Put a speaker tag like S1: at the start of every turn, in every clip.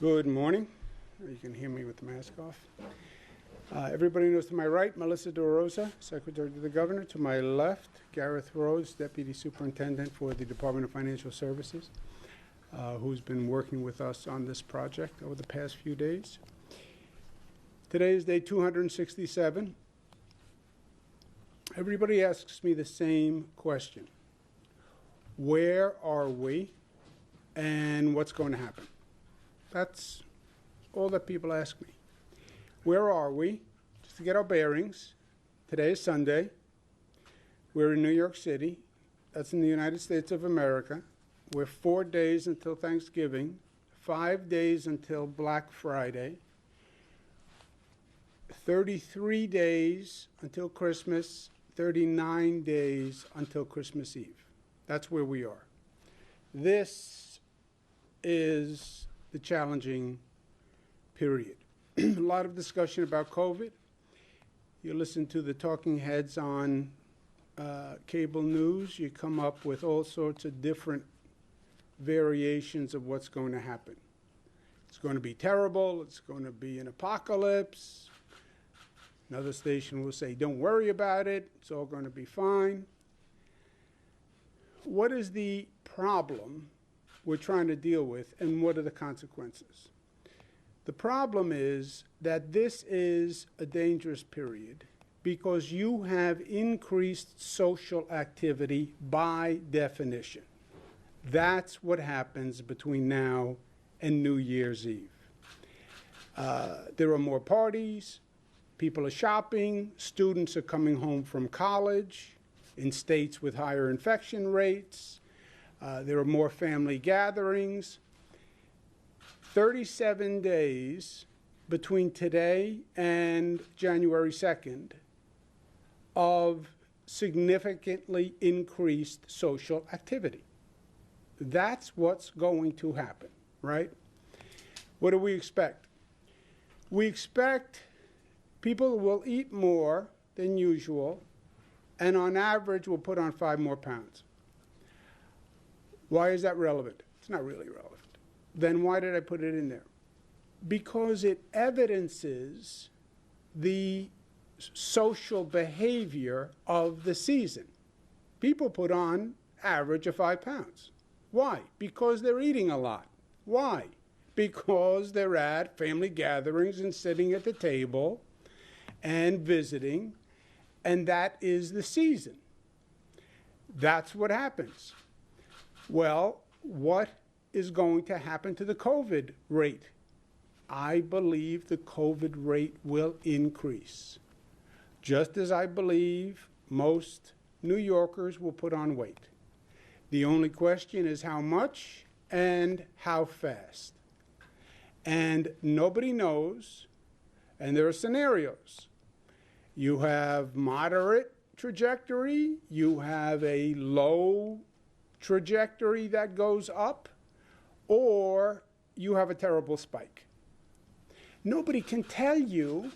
S1: Good morning. You can hear me with the mask off. Everybody knows to my right, Melissa DeRosa, Secretary to the Governor. To my left, Gareth Rose, Deputy Superintendent for the Department of Financial Services, who's been working with us on this project over the past few days. Today is day 267. Everybody asks me the same question. Where are we and what's going to happen? That's all that people ask me. Where are we? Just to get our bearings. Today is Sunday. We're in New York City. That's in the United States of America. We're 4 days until Thanksgiving, 5 days until Black Friday, 33 days until Christmas, 39 days until Christmas Eve. That's where we are. This is the challenging period. A lot of discussion about COVID. You listen to the talking heads on cable news, you come up with all sorts of different variations of what's going to happen. It's going to be terrible. It's going to be an apocalypse. Another station will say, don't worry about it. It's all going to be fine. What is the problem we're trying to deal with, and what are the consequences? The problem is that this is a dangerous period because you have increased social activity by definition. That's what happens between now and New Year's Eve. There are more parties, people are shopping, students are coming home from college in states with higher infection rates. There are more family gatherings. 37 days between today and January 2nd of significantly increased social activity. That's what's going to happen, right? What do we expect? We expect people will eat more than usual, and on average will put on 5 more pounds. Why is that relevant? It's not really relevant. Then why did I put it in there? Because it evidences the social behavior of the season. People put on average of 5 pounds. Why? Because they're eating a lot. Why? Because they're at family gatherings and sitting at the table and visiting, and that is the season. That's what happens. Well, what is going to happen to the COVID rate? I believe the COVID rate will increase. Just as I believe most New Yorkers will put on weight. The only question is how much and how fast. And nobody knows, and there are scenarios. You have moderate trajectory, you have a low trajectory that goes up, or you have a terrible spike. Nobody can tell you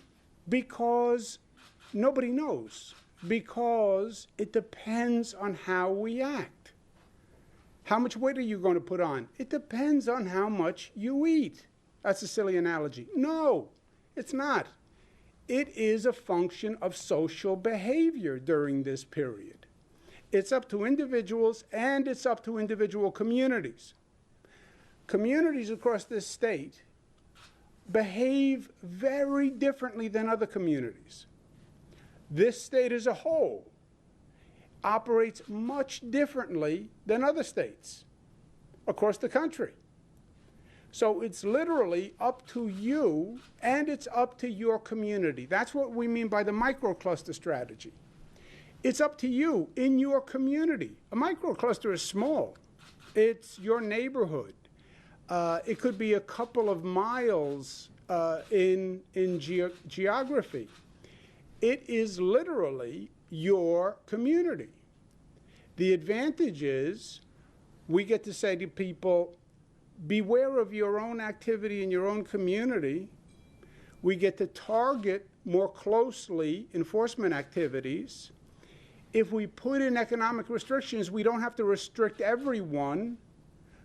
S1: because nobody knows, because it depends on how we act. How much weight are you going to put on? It depends on how much you eat. That's a silly analogy. No, it's not. It is a function of social behavior during this period. It's up to individuals and it's up to individual communities. Communities across this state behave very differently than other communities. This state as a whole operates much differently than other states across the country. So it's literally up to you and it's up to your community. That's what we mean by the microcluster strategy. It's up to you in your community. A microcluster is small. It's your neighborhood. It could be a couple of miles in geography. It is literally your community. The advantage is we get to say to people, beware of your own activity in your own community. We get to target more closely enforcement activities. If we put in economic restrictions, we don't have to restrict everyone.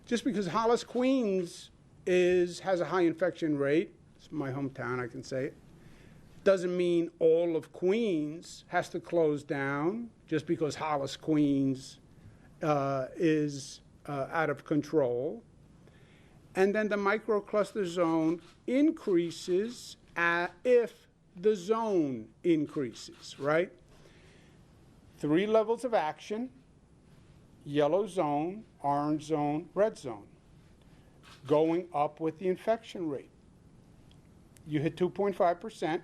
S1: Just because Hollis, Queens has a high infection rate. It's my hometown, I can say it. Doesn't mean all of Queens has to close down just because Hollis, Queens is out of control. And then the microcluster zone increases if the zone increases, right? 3 levels of action: yellow zone, orange zone, red zone, going up with the infection rate. You hit 2.5%.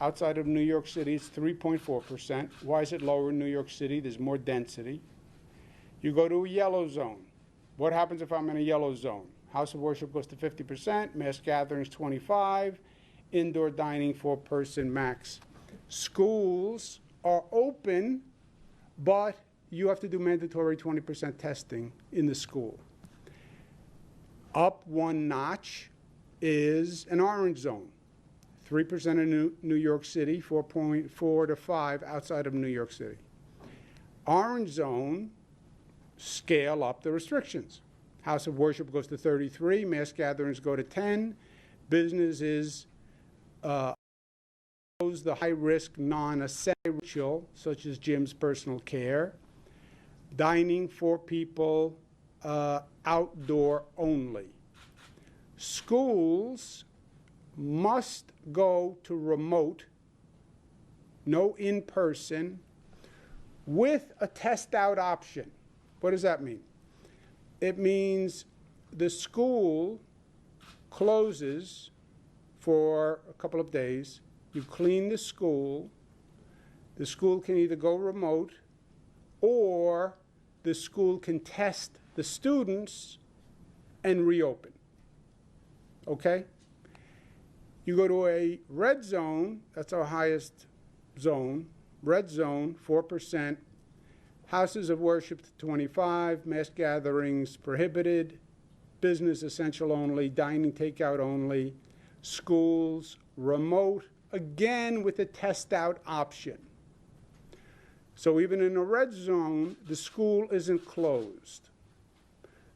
S1: Outside of New York City, it's 3.4%. Why is it lower in New York City? There's more density. You go to a yellow zone. What happens if I'm in a yellow zone? House of worship goes to 50%, mass gatherings 25%, indoor dining 4-person max. Schools are open, but you have to do mandatory 20% testing in the school. Up 1 notch is an orange zone. 3% in New York City, 4.4 to 5 outside of New York City. Orange zone, scale up the restrictions. House of worship goes to 33, mass gatherings go to 10, businesses close the high-risk non-essential, such as gyms, personal care, dining for people, outdoor only. Schools must go to remote, no in-person, with a test-out option. What does that mean? It means the school closes for a couple of days. You clean the school. The school can either go remote or the school can test the students and reopen. Okay? You go to a red zone, that's our highest zone. Red zone, 4%. Houses of worship to 25, mass gatherings prohibited, business essential only, dining takeout only, schools remote, again with a test out option. So even in a red zone, the school isn't closed.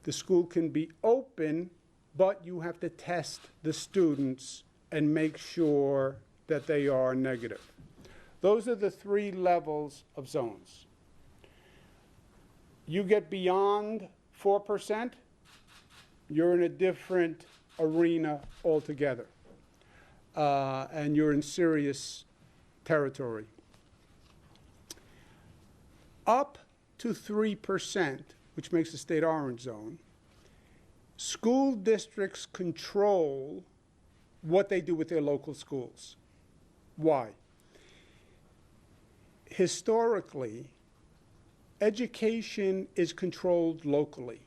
S1: The school can be open, but you have to test the students and make sure that they are negative. Those are the 3 levels of zones. You get beyond 4%, you're in a different arena altogether, and you're in serious territory. Up to 3%, which makes the state orange zone, school districts control what they do with their local schools. Why? Historically, education is controlled locally.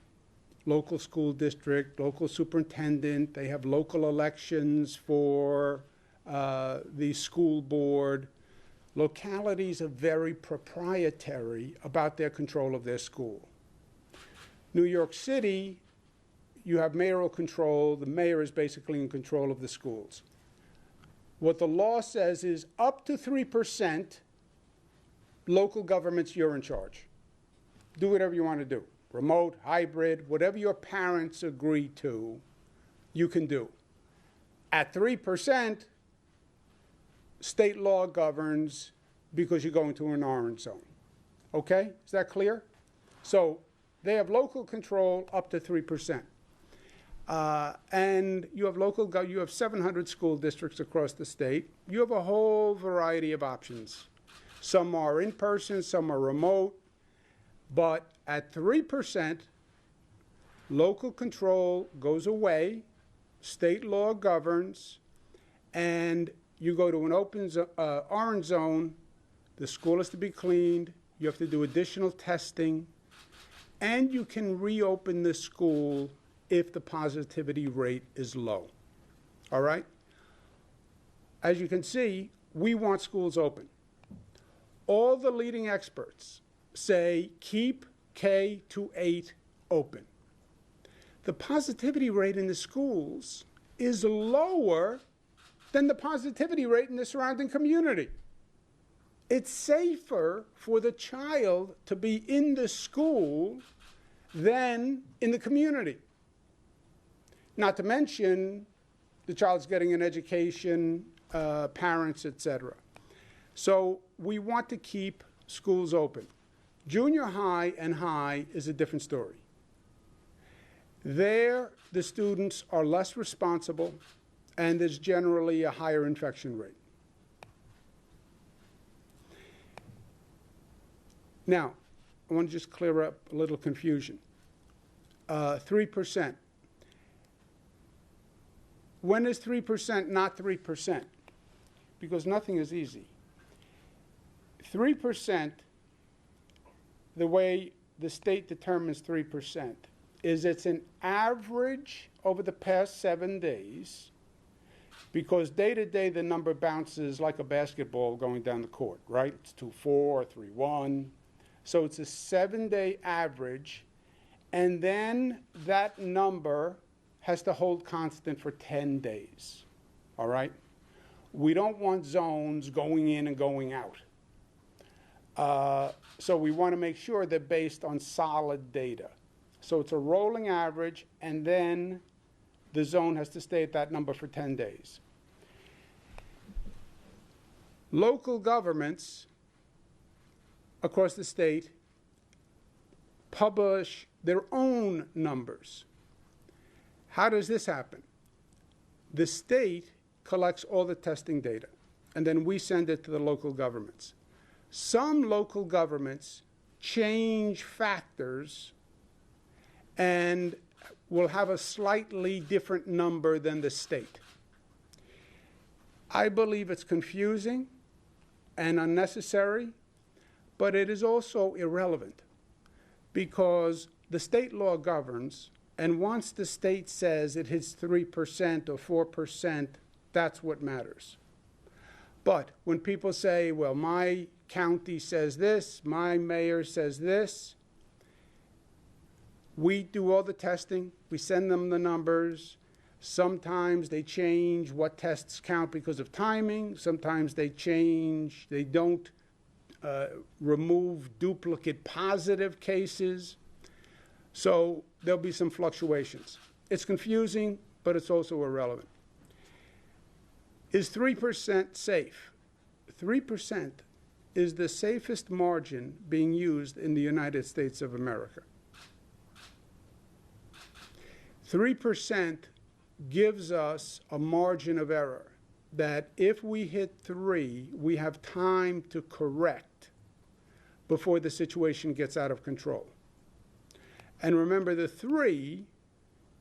S1: Local school district, local superintendent, they have local elections for the school board. Localities are very proprietary about their control of their school. New York City, you have mayoral control. The mayor is basically in control of the schools. What the law says is up to 3%, local governments, you're in charge. Do whatever you want to do. Remote, hybrid, whatever your parents agree to, you can do. At 3%, state law governs because you're going to an orange zone. Okay? Is that clear? So they have local control up to 3%. And you have 700 school districts across the state. You have a whole variety of options. Some are in person, some are remote. But at 3%, local control goes away, state law governs, and you go to an open orange zone, the school has to be cleaned, you have to do additional testing, and you can reopen the school if the positivity rate is low. All right? As you can see, we want schools open. All the leading experts say keep K-8 open. The positivity rate in the schools is lower than the positivity rate in the surrounding community. It's safer for the child to be in the school than in the community. Not to mention the child's getting an education, parents, etc. So we want to keep schools open. Junior high and high is a different story. There, the students are less responsible, and there's generally a higher infection rate. Now, I want to just clear up a little confusion. 3%. When is 3% not 3%? Because nothing is easy. 3%, the way the state determines 3%, is it's an average over the past 7 days, because day to day the number bounces like a basketball going down the court, right? It's 2-4, 3-1. So it's a 7-day average, and then that number has to hold constant for 10 days, all right? We don't want zones going in and going out. So we want to make sure they're based on solid data. So it's a rolling average, and then the zone has to stay at that number for 10 days. Local governments across the state publish their own numbers. How does this happen? The state collects all the testing data, and then we send it to the local governments. Some local governments change factors and will have a slightly different number than the state. I believe it's confusing and unnecessary, but it is also irrelevant, because the state law governs, and once the state says it hits 3% or 4%, that's what matters. But when people say, well, my county says this, my mayor says this, we do all the testing, we send them the numbers. Sometimes they change what tests count because of timing. Sometimes they change, they don't remove duplicate positive cases. So there'll be some fluctuations. It's confusing, but it's also irrelevant. Is 3% safe? 3% is the safest margin being used in the United States of America. 3% gives us a margin of error that if we hit 3, we have time to correct before the situation gets out of control. And remember, the 3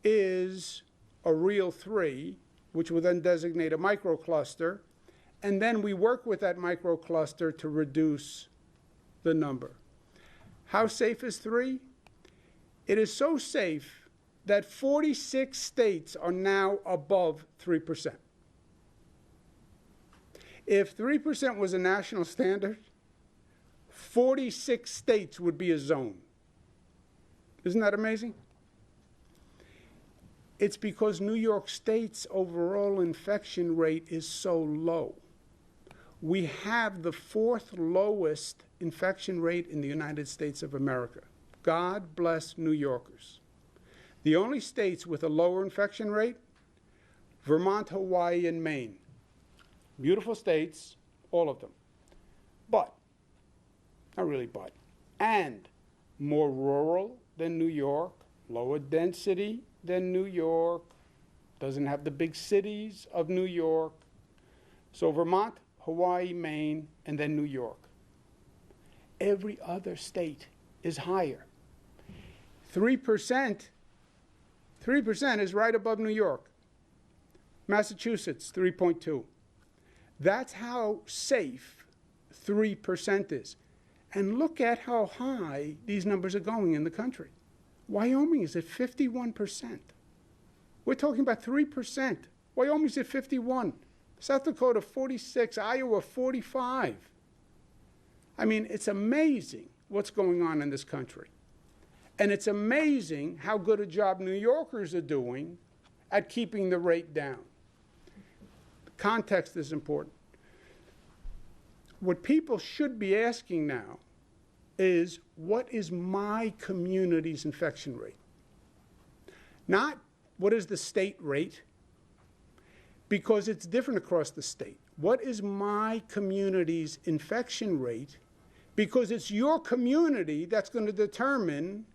S1: is a real 3, which will then designate a microcluster, and then we work with that microcluster to reduce the number. How safe is 3? It is so safe that 46 states are now above 3%. If 3% was a national standard, 46 states would be a zone. Isn't that amazing? It's because New York State's overall infection rate is so low. We have the 4th lowest infection rate in the United States of America. God bless New Yorkers. The only states with a lower infection rate, Vermont, Hawaii, and Maine. Beautiful states, all of them. But, not really but, and more rural than New York, lower density than New York, doesn't have the big cities of New York. So Vermont, Hawaii, Maine, and then New York. Every other state is higher. 3% is right above New York. Massachusetts, 3.2. That's how safe 3% is. And look at how high these numbers are going in the country. Wyoming is at 51%. We're talking about 3%. Wyoming's at 51. South Dakota, 46. Iowa, 45. I mean, it's amazing what's going on in this country. And it's amazing how good a job New Yorkers are doing at keeping the rate down. Context is important. What people should be asking now is, what is my community's infection rate? Not what is the state rate? Because it's different across the state. What is my community's infection rate? Because it's your community that's going to determine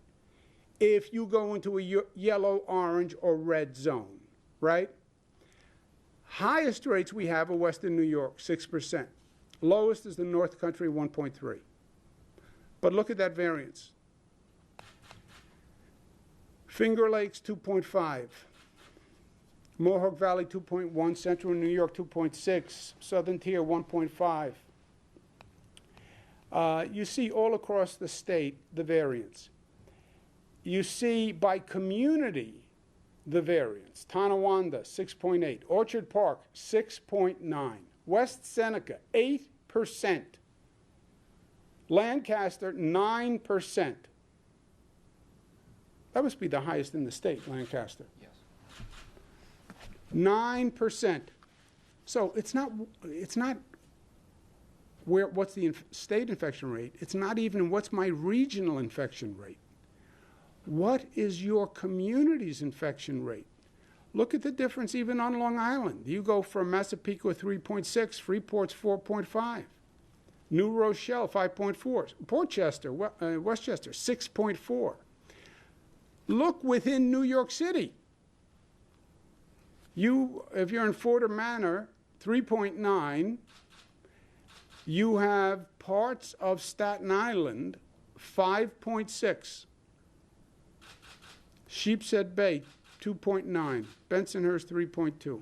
S1: if you go into a yellow, orange, or red zone, right? Highest rates we have are Western New York, 6%. Lowest is the North Country, 1.3. But look at that variance. Finger Lakes, 2.5. Mohawk Valley, 2.1. Central New York, 2.6. Southern Tier, 1.5. You see all across the state the variance. You see by community the variance. Tonawanda, 6.8. Orchard Park, 6.9. West Seneca, 8%. Lancaster, 9%. That must be the highest in the state, Lancaster.
S2: Yes.
S1: 9%. So it's not what's the state infection rate. It's not even what's my regional infection rate. What is your community's infection rate? Look at the difference even on Long Island. You go from Massapequa 3.6, Freeport's 4.5. New Rochelle 5.4. Portchester, Westchester 6.4. Look within New York City. If you're in Fordham Manor, 3.9. You have parts of Staten Island, 5.6. Sheepshead Bay, 2.9. Bensonhurst, 3.2.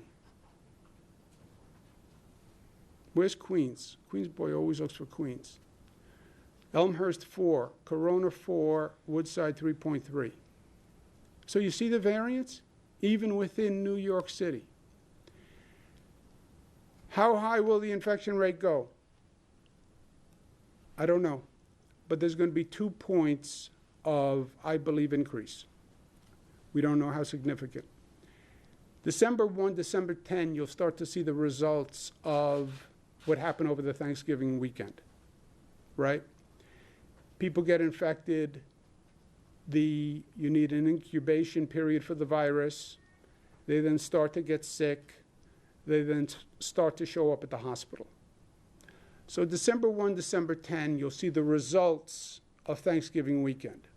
S1: Where's Queens? Queens boy always looks for Queens. Elmhurst, 4. Corona, 4. Woodside, 3.3. So you see the variance? Even within New York City. How high will the infection rate go? I don't know. But there's going to be 2 points of, I believe, increase. We don't know how significant. December 1, December 10, you'll start to see the results of what happened over the Thanksgiving weekend, right? People get infected. You need an incubation period for the virus. They then start to get sick. They then start to show up at the hospital. So December 1, December 10, you'll see the results of Thanksgiving weekend.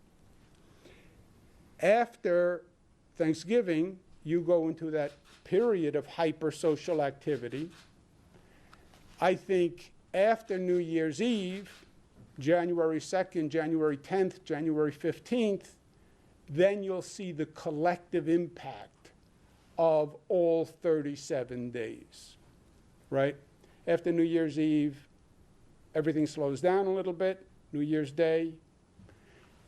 S1: After Thanksgiving, you go into that period of hypersocial activity. I think after New Year's Eve, January 2nd, January 10th, January 15th, then you'll see the collective impact of all 37 days, right? After New Year's Eve, everything slows down a little bit. New Year's Day,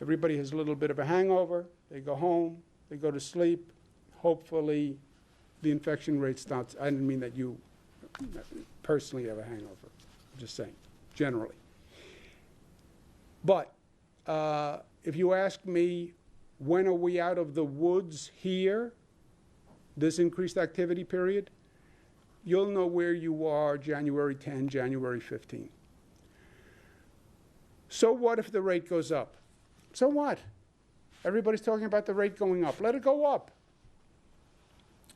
S1: everybody has a little bit of a hangover. They go home, they go to sleep. Hopefully, the infection rate stops. I didn't mean that you personally have a hangover. I'm just saying, generally. But if you ask me, when are we out of the woods here, this increased activity period, you'll know where you are January 10, January 15. So what if the rate goes up? So what? Everybody's talking about the rate going up. Let it go up.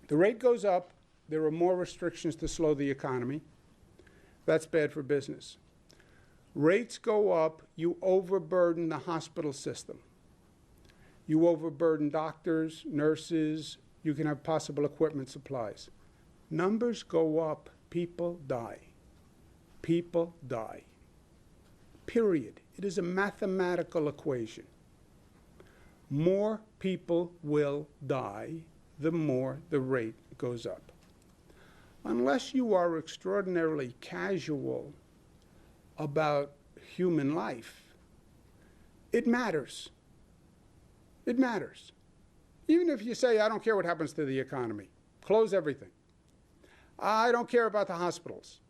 S1: The rate goes up. There are more restrictions to slow the economy. That's bad for business. Rates go up, you overburden the hospital system. You overburden doctors, nurses, you can have possible equipment supplies. Numbers go up, people die. People die. Period. It is a mathematical equation. More people will die, the more the rate goes up. Unless you are extraordinarily casual about human life, it matters. It matters. Even if you say, I don't care what happens to the economy, close everything. I don't care about the hospitals.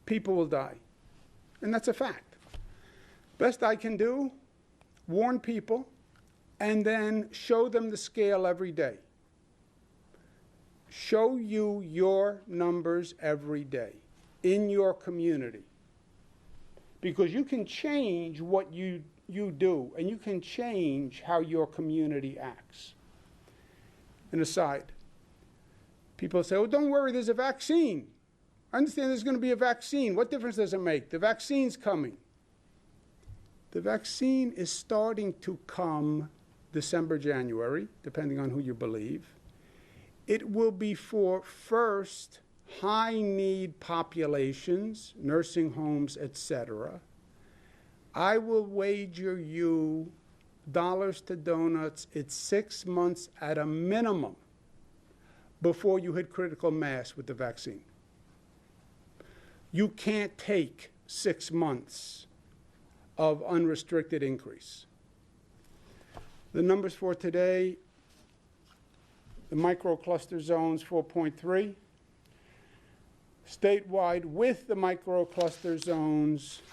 S1: People will die. And that's a fact. Best I can do, warn people, and then show them the scale every day. Show you your numbers every day in your community. Because you can change what you do, and you can change how your community acts. An aside. People say, oh, don't worry, there's a vaccine. I understand there's going to be a vaccine. What difference does it make? The vaccine's coming. The vaccine is starting to come December, January, depending on who you believe. It will be for first high-need populations, nursing homes, etc. I will wager you dollars to donuts, it's 6 months at a minimum before you hit critical mass with the vaccine. You can't take 6 months of unrestricted increase. The numbers for today, the microcluster zones 4.3. Statewide with the microcluster zones,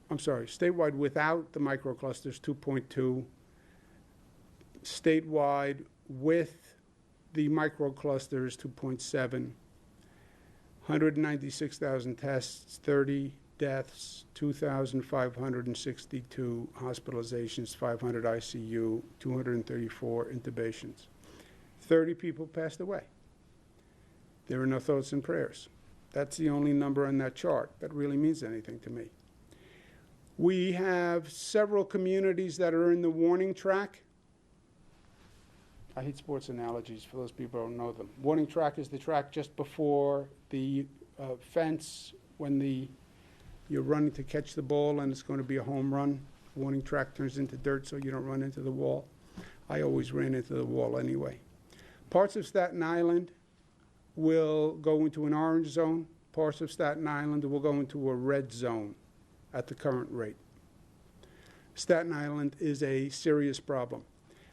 S1: statewide without the microclusters 2.2. Statewide with the microclusters 2.7. 196,000 tests, 30 deaths, 2,562 hospitalizations, 500 ICU, 234 intubations. 30 people passed away. There were no thoughts and prayers. That's the only number on that chart that really means anything to me. We have several communities that are in the warning track. I hate sports analogies for those people who don't know them. Warning track is the track just before the fence when you're running to catch the ball and it's going to be a home run. Warning track turns into dirt so you don't run into the wall. I always ran into the wall anyway. Parts of Staten Island will go into an orange zone. Parts of Staten Island will go into a red zone at the current rate. Staten Island is a serious problem.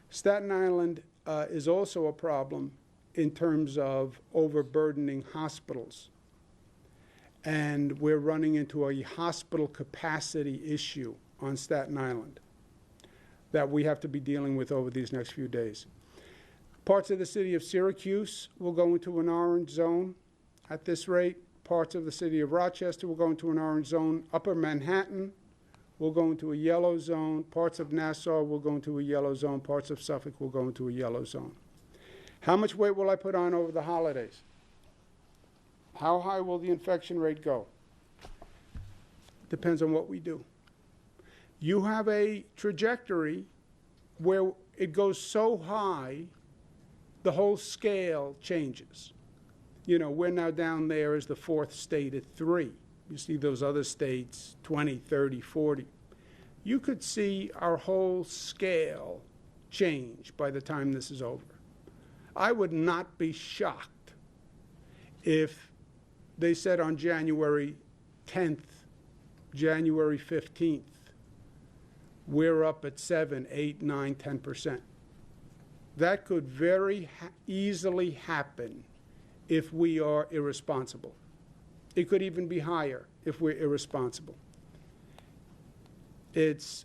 S1: Staten Island is also a problem in terms of overburdening hospitals. And we're running into a hospital capacity issue on Staten Island that we have to be dealing with over these next few days. Parts of the city of Syracuse will go into an orange zone at this rate. Parts of the city of Rochester will go into an orange zone. Upper Manhattan will go into a yellow zone. Parts of Nassau will go into a yellow zone. Parts of Suffolk will go into a yellow zone. How much weight will I put on over the holidays? How high will the infection rate go? Depends on what we do. You have a trajectory where it goes so high, the whole scale changes. You know, we're now down there as the fourth state at 3. You see those other states, 20, 30, 40. You could see our whole scale change by the time this is over. I would not be shocked if they said on January 10th, January 15th, we're up at 7, 8, 9, 10%. That could very easily happen if we are irresponsible. It could even be higher if we're irresponsible. It's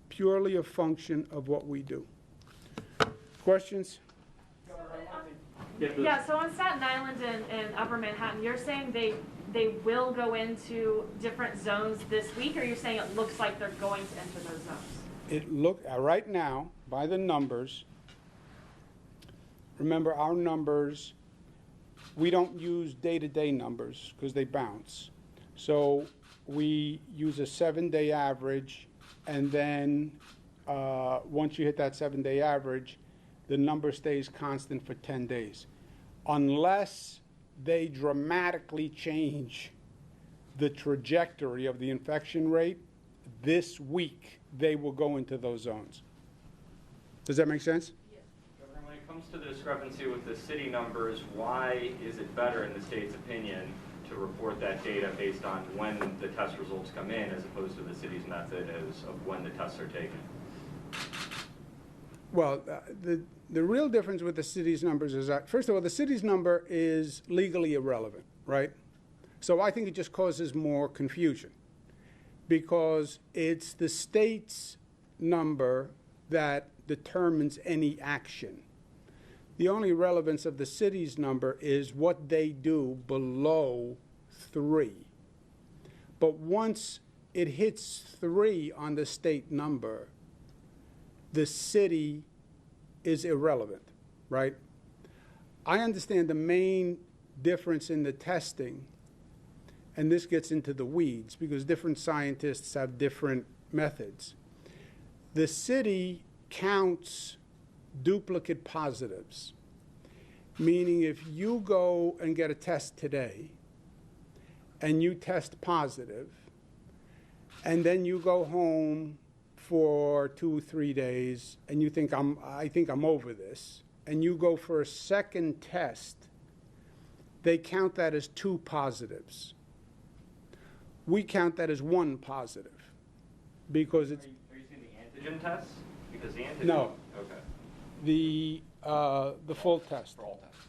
S1: purely a function of what we do. Questions?
S2: Yeah, so on Staten Island and Upper Manhattan, you're saying they will go into different zones this week, or you're saying it looks like they're going to enter those zones?
S1: Right now, by the numbers, remember our numbers, we don't use day-to-day numbers because they bounce. So we use a 7-day average, and then once you hit that 7-day average, the number stays constant for 10 days. Unless they dramatically change the trajectory of the infection rate, this week they will go into those zones. Does that make sense?
S3: Yes. Governor, when it comes to the discrepancy with the city numbers, why is it better, in the state's opinion, to report that data based on when the test results come in as opposed to the city's method of when the tests are taken?
S1: Well, the real difference with the city's numbers is that, first of all, the city's number is legally irrelevant, right? So I think it just causes more confusion because it's the state's number that determines any action. The only relevance of the city's number is what they do below 3. But once it hits 3 on the state number, the city is irrelevant, right? I understand the main difference in the testing, and this gets into the weeds because different scientists have different methods. The city counts duplicate positives, meaning if you go and get a test today and you test positive, and then you go home for 2 or 3 days and you think I think I'm over this, and you go for a second test, they count that as 2 positives. We count that as 1 positive because it's.
S3: Are you saying the antigen tests? Because the antigen.
S1: No.
S3: Okay.
S1: The full test.
S4: For all tests.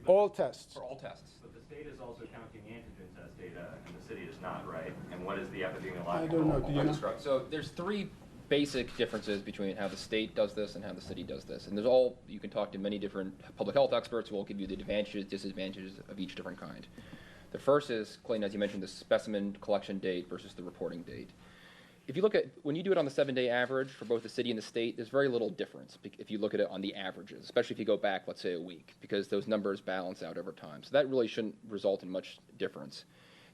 S1: All tests.
S4: For all tests.
S3: But the state is also counting antigen test data, and the city is not, right? And what is the epidemiological?
S1: I don't know. Do you know?
S4: So there's 3 basic differences between how the state does this and how the city does this. And there's all, you can talk to many different public health experts who will give you the advantages, disadvantages of each different kind. The first is, Clayton, as you mentioned, the specimen collection date versus the reporting date. If you look at, when you do it on the 7-day average for both the city and the state, there's very little difference if you look at it on the averages, especially if you go back, let's say, a week, because those numbers balance out over time. So that really shouldn't result in much difference.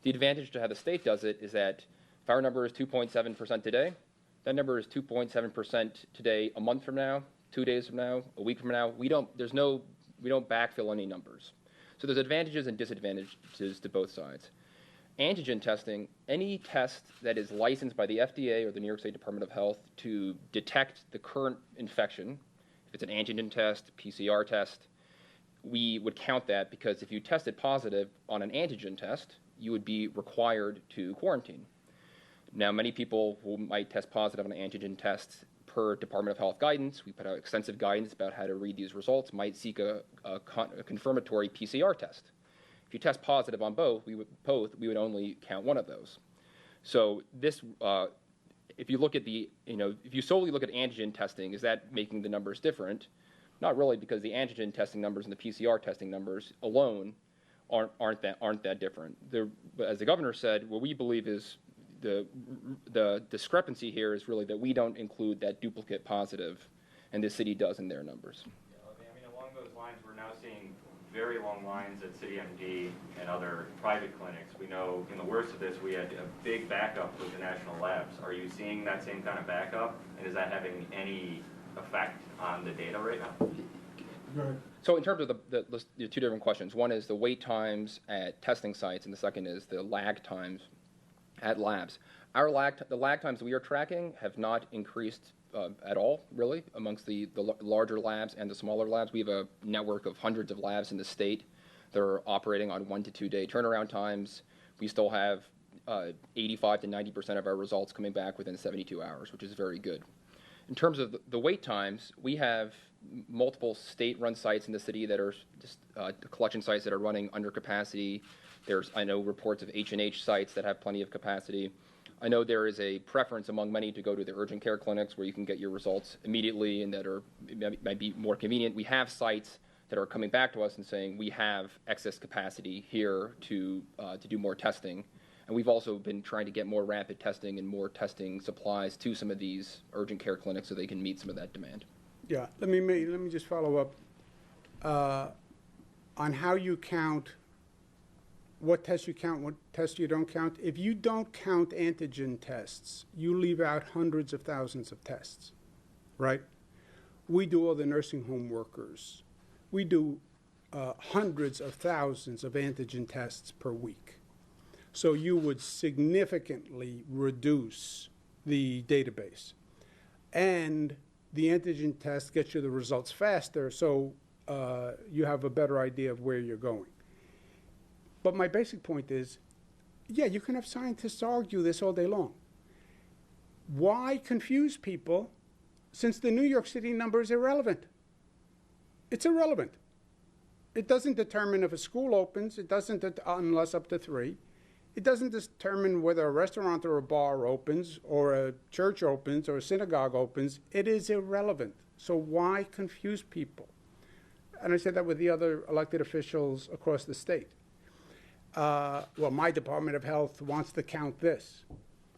S4: The advantage to how the state does it is that if our number is 2.7% today, that number is 2.7% today a month from now, 2 days from now, a week from now. We don't backfill any numbers. So there's advantages and disadvantages to both sides. Antigen testing, any test that is licensed by the FDA or the New York State Department of Health to detect the current infection, if it's an antigen test, PCR test, we would count that because if you tested positive on an antigen test, you would be required to quarantine. Now, many people who might test positive on an antigen test per Department of Health guidance, we put out extensive guidance about how to read these results, might seek a confirmatory PCR test. If you test positive on both, we would only count one of those. So this, if you look at if you solely look at antigen testing, is that making the numbers different? Not really, because the antigen testing numbers and the PCR testing numbers alone aren't that different. As the governor said, what we believe is the discrepancy here is really that we don't include that duplicate positive, and the city does in their numbers.
S3: Yeah, I mean, along those lines, we're now seeing very long lines at CityMD and other private clinics. We know in the worst of this, we had a big backup with the national labs. Are you seeing that same kind of backup, and is that having any effect on the data right now?
S1: Right.
S4: So in terms of the 2 different questions, one is the wait times at testing sites, and the second is the lag times at labs. The lag times we are tracking have not increased at all, really, amongst the larger labs and the smaller labs. We have a network of hundreds of labs in the state that are operating on 1 to 2 day turnaround times. We still have 85 to 90% of our results coming back within 72 hours, which is very good. In terms of the wait times, we have multiple state-run sites in the city that are just collection sites that are running under capacity. I know reports of H&H sites that have plenty of capacity. I know there is a preference among many to go to the urgent care clinics where you can get your results immediately and that might be more convenient. We have sites that are coming back to us and saying we have excess capacity here to do more testing. And we've also been trying to get more rapid testing and more testing supplies to some of these urgent care clinics so they can meet some of that demand.
S1: Yeah, let me just follow up on how you count. What tests you count, what tests you don't count. If you don't count antigen tests, you leave out hundreds of thousands of tests, right? We do all the nursing home workers. We do hundreds of thousands of antigen tests per week. So you would significantly reduce the database. And the antigen test gets you the results faster, so you have a better idea of where you're going. But my basic point is, yeah, you can have scientists argue this all day long. Why confuse people since the New York City number is irrelevant? It's irrelevant. It doesn't determine if a school opens. It doesn't, unless up to 3. It doesn't determine whether a restaurant or a bar opens or a church opens or a synagogue opens. It is irrelevant. So why confuse people? And I said that with the other elected officials across the state. Well, my Department of Health wants to count this.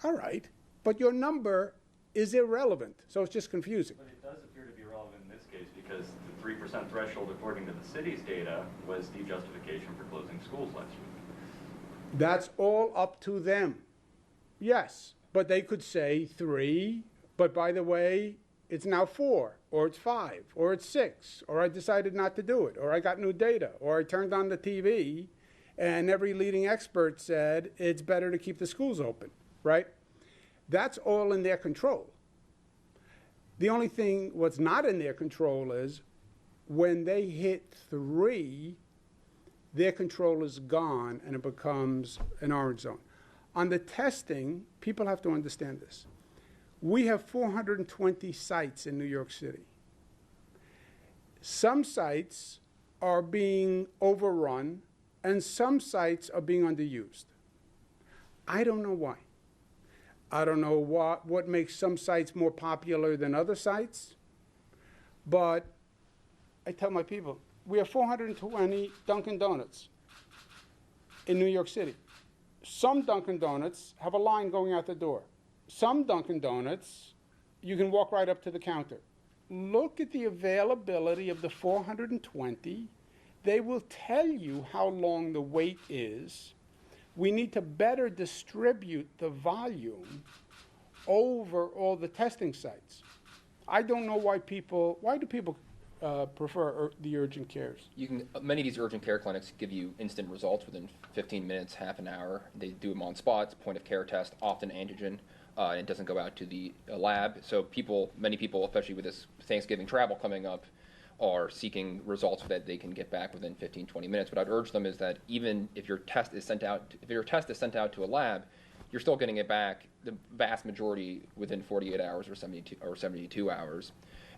S1: All right, but your number is irrelevant, so it's just confusing.
S3: But it does appear to the case, because the 3% threshold, according to the city's data, was the justification for closing schools last week.
S1: That's all up to them. Yes, but they could say 3, but by the way, it's now 4, or it's 5, or it's 6, or I decided not to do it, or I got new data, or I turned on the TV, and every leading expert said it's better to keep the schools open, right? That's all in their control. The only thing what's not in their control is when they hit 3, their control is gone and it becomes an orange zone. On the testing, people have to understand this. We have 420 sites in New York City. Some sites are being overrun and some sites are being underused. I don't know why. I don't know what makes some sites more popular than other sites, but I tell my people, we have 420 Dunkin' Donuts in New York City. Some Dunkin' Donuts have a line going out the door. Some Dunkin' Donuts, you can walk right up to the counter. Look at the availability of the 420. They will tell you how long the wait is. We need to better distribute the volume over all the testing sites. I don't know why do people prefer the urgent cares?
S4: Many of these urgent care clinics give you instant results within 15 minutes, half an hour. They do them on spots, point of care test, often antigen. And it doesn't go out to the lab. So many people, especially with this Thanksgiving travel coming up, are seeking results that they can get back within 15, 20 minutes. What I'd urge them is that even if your test is sent out to a lab, you're still getting it back, the vast majority, within 48 hours or 72 hours.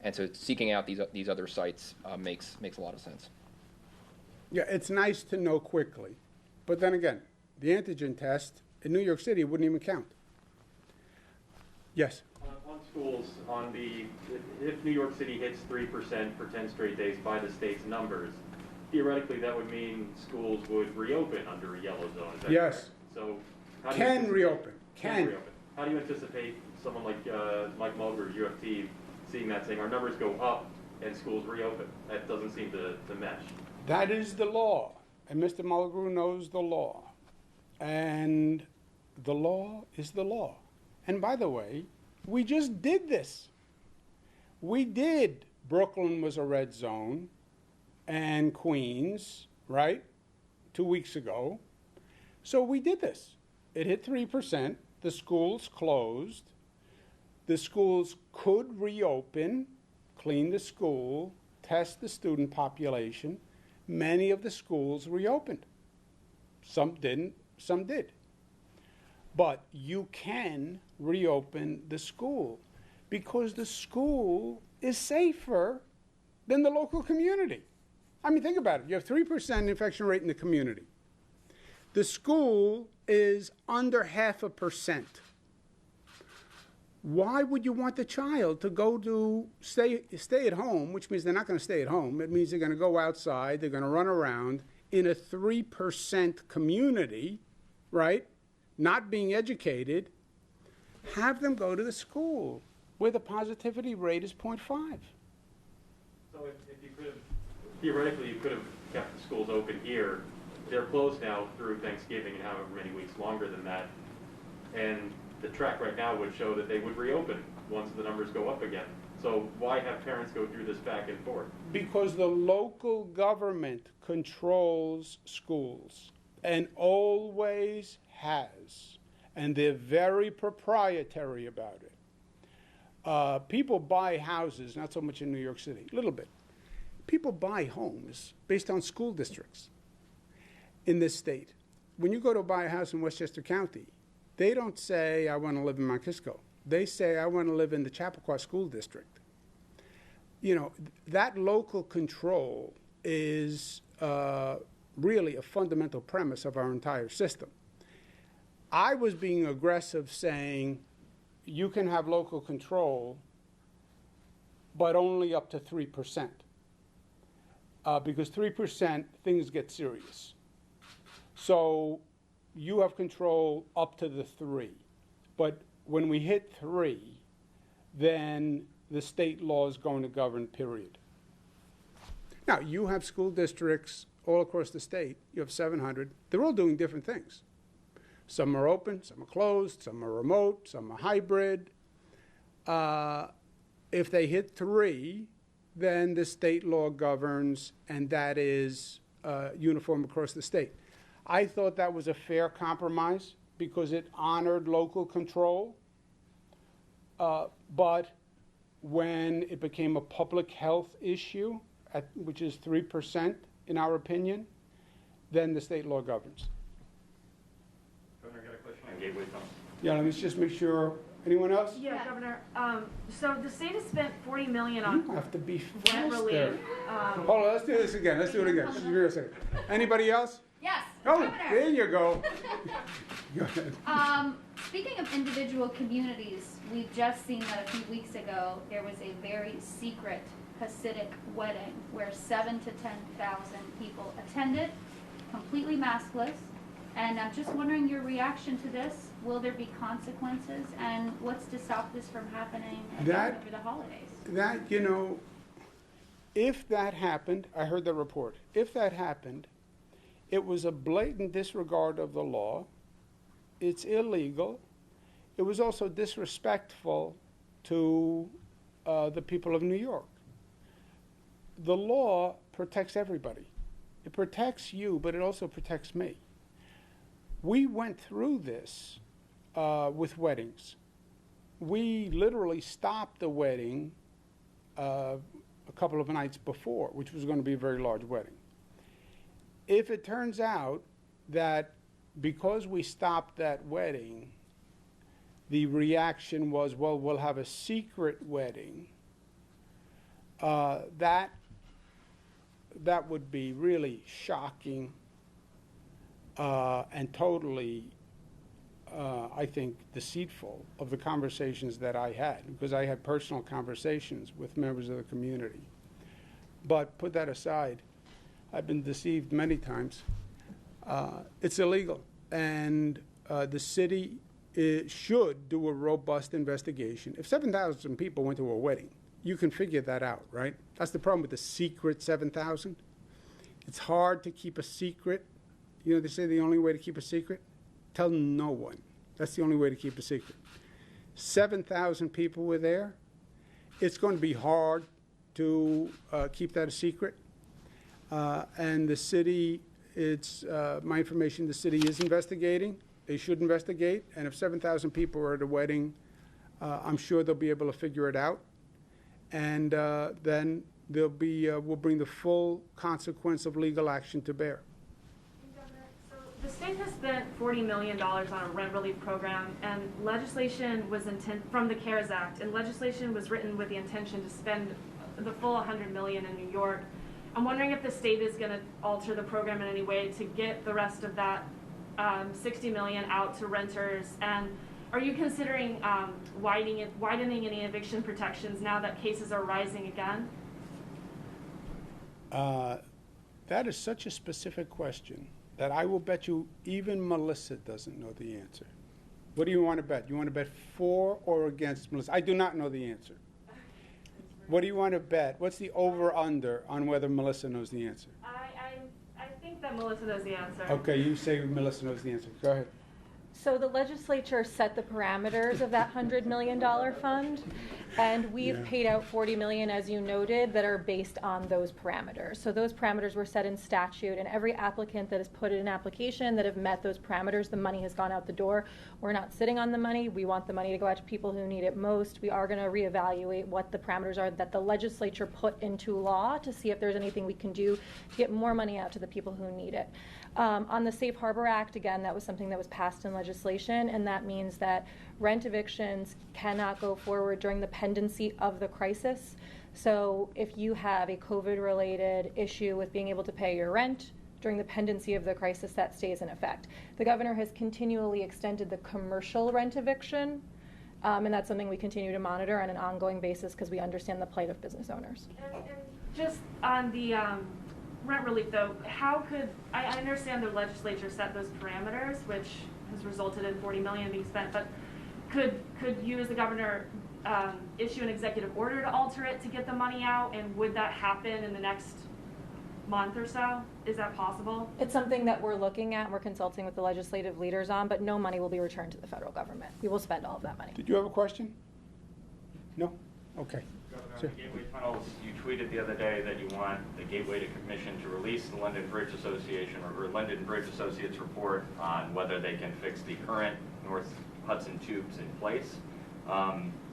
S4: And so seeking out these other sites makes a lot of sense.
S1: Yeah, it's nice to know quickly. But then again, the antigen test in New York City wouldn't even count. Yes?
S5: On schools, if New York City hits 3% for 10 straight days by the state's numbers, theoretically that would mean schools would reopen under a yellow zone. Is that
S1: Yes.
S5: correct? So how
S1: Can reopen.
S5: How do you anticipate someone like Mike Mulgrew, UFT, seeing that, saying our numbers go up and schools reopen? That doesn't seem to mesh.
S1: That is the law. And Mr. Mulgrew knows the law. And the law is the law. And by the way, we just did this. Brooklyn was a red zone, and Queens, right, 2 weeks ago. So we did this. It hit 3%. The schools closed. The schools could reopen, clean the school, test the student population. Many of the schools reopened. Some didn't, some did. But you can reopen the school because the school is safer than the local community. I mean, think about it. You have 3% infection rate in the community. The school is under 0.5%. Why would you want the child to go to stay at home, which means they're not going to stay at home. It means they're going to go outside, they're going to run around in a 3% community, right? Not being educated. Have them go to the school where the positivity rate is 0.5.
S5: So if you could have, theoretically, you could have kept the schools open here. They're closed now through Thanksgiving and however many weeks longer than that. And the track right now would show that they would reopen once the numbers go up again. So why have parents go through this back and forth?
S1: Because the local government controls schools and always has. And they're very proprietary about it. People buy houses, not so much in New York City, a little bit. People buy homes based on school districts in this state. When you go to buy a house in Westchester County, they don't say, I want to live in Mount Kisco. They say, I want to live in the Chappaqua School District. You know, that local control is really a fundamental premise of our entire system. I was being aggressive saying, you can have local control, but only up to 3%. Because 3%, things get serious. So you have control up to the 3. But when we hit 3, then the state law is going to govern, period. Now, you have school districts all across the state. You have 700. They're all doing different things. Some are open, some are closed, some are remote, some are hybrid. If they hit 3, then the state law governs, and that is uniform across the state. I thought that was a fair compromise because it honored local control. But when it became a public health issue, which is 3% in our opinion, then the state law governs.
S3: Governor, got a question on gateway phones?
S1: Yeah, let me just make sure. Anyone else?
S2: Yeah, Governor, so the state has spent $40 million
S1: You
S2: on
S1: have to be
S2: rent
S1: faster.
S2: relief.
S1: Hold on, let's do this again. Let's do it again. Just give me a second. Anybody else?
S6: Yes,
S1: Oh,
S6: Governor.
S1: there you go. Go ahead.
S6: Speaking of individual communities, we've just seen that a few weeks ago, there was a very secret Hasidic wedding where 7,000 to 10,000 people attended, completely maskless. And I'm just wondering your reaction to this. Will there be consequences? And what's to stop this from happening again over the holidays?
S1: That, you know, if that happened, I heard the report. If that happened, it was a blatant disregard of the law. It's illegal. It was also disrespectful to the people of New York. The law protects everybody. It protects you, but it also protects me. We went through this with weddings. We literally stopped the wedding a couple of nights before, which was going to be a very large wedding. If it turns out that because we stopped that wedding, the reaction was, well, we'll have a secret wedding, that would be really shocking and totally, I think, deceitful of the conversations that I had, because I had personal conversations with members of the community. But put that aside, I've been deceived many times. It's illegal, and the city should do a robust investigation. If 7,000 people went to a wedding, you can figure that out, right? That's the problem with the secret 7,000. It's hard to keep a secret. You know, they say the only way to keep a secret? Tell no one. That's the only way to keep a secret. 7,000 people were there. It's going to be hard to keep that a secret. And the city, it's my information, the city is investigating. They should investigate. And if 7,000 people are at a wedding, I'm sure they'll be able to figure it out. And then there'll be, we'll bring the full consequence of legal action to bear.
S2: So the state has spent $40 million on a rent relief program, and legislation was from the CARES Act, and legislation was written with the intention to spend the full $100 million in New York. I'm wondering if the state is going to alter the program in any way to get the rest of that $60 million out to renters, and are you considering widening any eviction protections now that cases are rising again?
S1: That is such a specific question that I will bet you even Melissa doesn't know the answer. What do you want to bet? You want to bet for or against Melissa? I do not know the answer. What do you want to bet? What's the over-under on whether Melissa knows the answer?
S2: I think that Melissa knows the answer.
S1: Okay, you say Melissa knows the answer. Go ahead.
S7: So the legislature set the parameters of that $100 million fund, and we've paid out $40 million, as you noted, that are based on those parameters. So those parameters were set in statute, and every applicant that has put in an application that have met those parameters, the money has gone out the door. We're not sitting on the money. We want the money to go out to people who need it most. We are going to reevaluate what the parameters are that the legislature put into law to see if there's anything we can do to get more money out to the people who need it. On the Safe Harbor Act, again, that was something that was passed in legislation, and that means that rent evictions cannot go forward during the pendency of the crisis. So if you have a COVID-related issue with being able to pay your rent during the pendency of the crisis, that stays in effect. The governor has continually extended the commercial rent eviction, and that's something we continue to monitor on an ongoing basis because we understand the plight of business owners.
S2: And just on the rent relief, though, how could I understand the legislature set those parameters, which has resulted in $40 million being spent, but could you as the governor issue an executive order to alter it to get the money out, and would that happen in the next month or so? Is that possible?
S7: It's something that we're looking at, and we're consulting with the legislative leaders on, but no money will be returned to the federal government. We will spend all of that money.
S1: Did you have a question? No? Okay.
S3: Governor,
S1: Sure.
S3: on the Gateway tunnels, you tweeted the other day that you want the Gateway Commission to release the London Bridge Association or London Bridge Associates report on whether they can fix the current North Hudson tubes in place.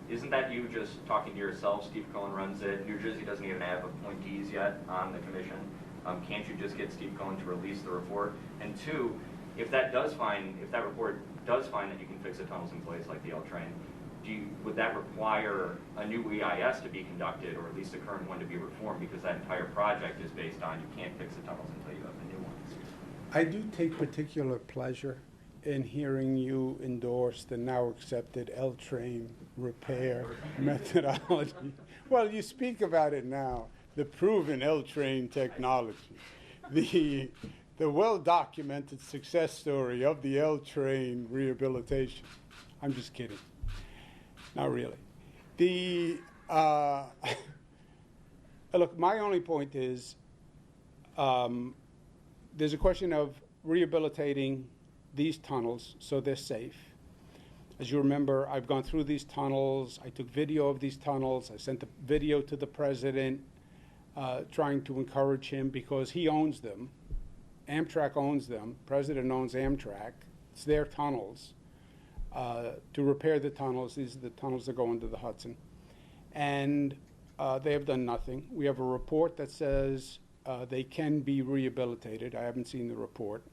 S3: Isn't that you just talking to yourself? Steve Cohen runs it. New Jersey doesn't even have appointees yet on the commission. Can't you just get Steve Cohen to release the report? And two, if that report does find that you can fix the tunnels in place like the L train, would that require a new EIS to be conducted, or at least the current one to be reformed, because that entire project is based on you can't fix the tunnels until you have the new ones?
S1: I do take particular pleasure in hearing you endorse the now accepted L-train repair methodology. Well, you speak about it now, the proven L-train technology, the well-documented success story of the L-train rehabilitation. I'm just kidding. Not really. Look, my only point is there's a question of rehabilitating these tunnels so they're safe. As you remember, I've gone through these tunnels. I took video of these tunnels. I sent the video to the president, trying to encourage him because he owns them. Amtrak owns them. President owns Amtrak. It's their tunnels. To repair the tunnels. These are the tunnels that go under the Hudson. And they have done nothing. We have a report that says they can be rehabilitated. I haven't seen the report.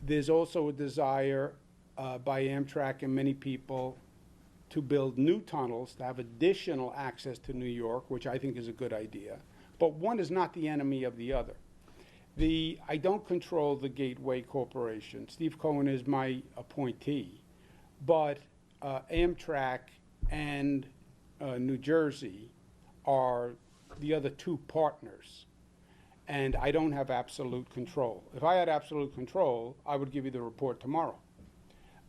S1: There's also a desire by Amtrak and many people to build new tunnels to have additional access to New York, which I think is a good idea. But one is not the enemy of the other. I don't control the Gateway Corporation. Steve Cohen is my appointee. But Amtrak and New Jersey are the other two partners. And I don't have absolute control. If I had absolute control, I would give you the report tomorrow.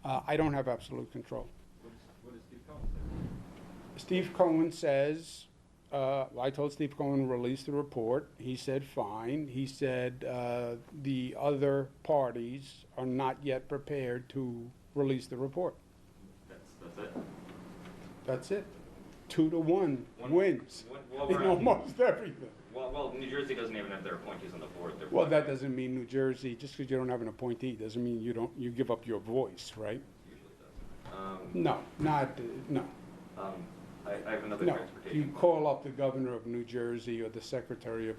S1: I don't have absolute control.
S5: What does Steve Cohen say?
S1: Steve Cohen says, I told Steve Cohen to release the report. He said fine. He said the other parties are not yet prepared to release the report.
S3: That's it?
S1: That's it. 2-1 wins
S3: Well,
S1: in almost everything.
S3: Well, New Jersey doesn't even have their appointees on the board.
S1: Well, that doesn't mean New Jersey, just because you don't have an appointee, doesn't mean you give up your voice, right?
S3: Usually does.
S1: No.
S3: I have another
S1: No.
S3: transportation.
S1: You call up the governor of New Jersey or the secretary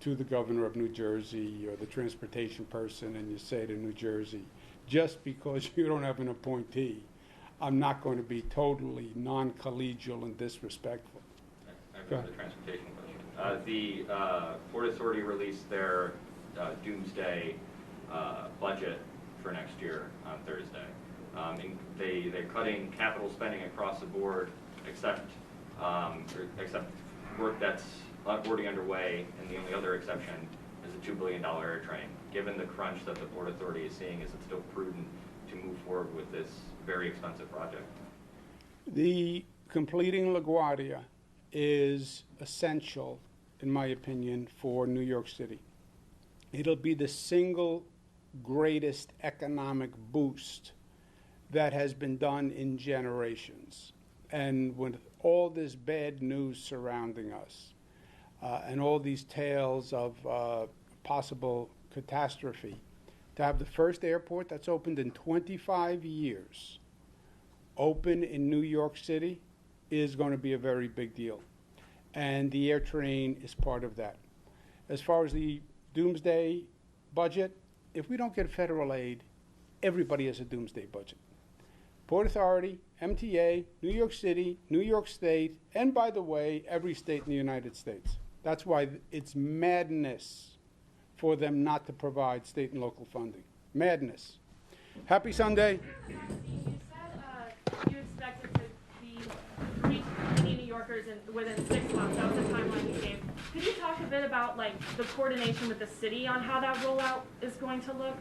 S1: to the governor of New Jersey or the transportation person, and you say to New Jersey, just because you don't have an appointee, I'm not going to be totally non-collegial and disrespectful.
S3: I have another transportation question. The Port Authority released their doomsday budget for next year on Thursday. And they're cutting capital spending across the board, except work that's already underway, and the only other exception is a $2 billion air train. Given the crunch that the Port Authority is seeing, is it still prudent to move forward with this very expensive project?
S1: The completing LaGuardia is essential, in my opinion, for New York City. It'll be the single greatest economic boost that has been done in generations. And with all this bad news surrounding us, and all these tales of possible catastrophe, to have the first airport that's opened in 25 years open in New York City is going to be a very big deal. And the air train is part of that. As far as the doomsday budget, if we don't get federal aid, everybody has a doomsday budget. Port Authority, MTA, New York City, New York State, and by the way, every state in the United States. That's why it's madness for them not to provide state and local funding. Madness. Happy Sunday.
S2: You said you expected to be reach many New Yorkers within 6 months. That was the timeline you gave. Could you talk a bit about the coordination with the city on how that rollout is going to look?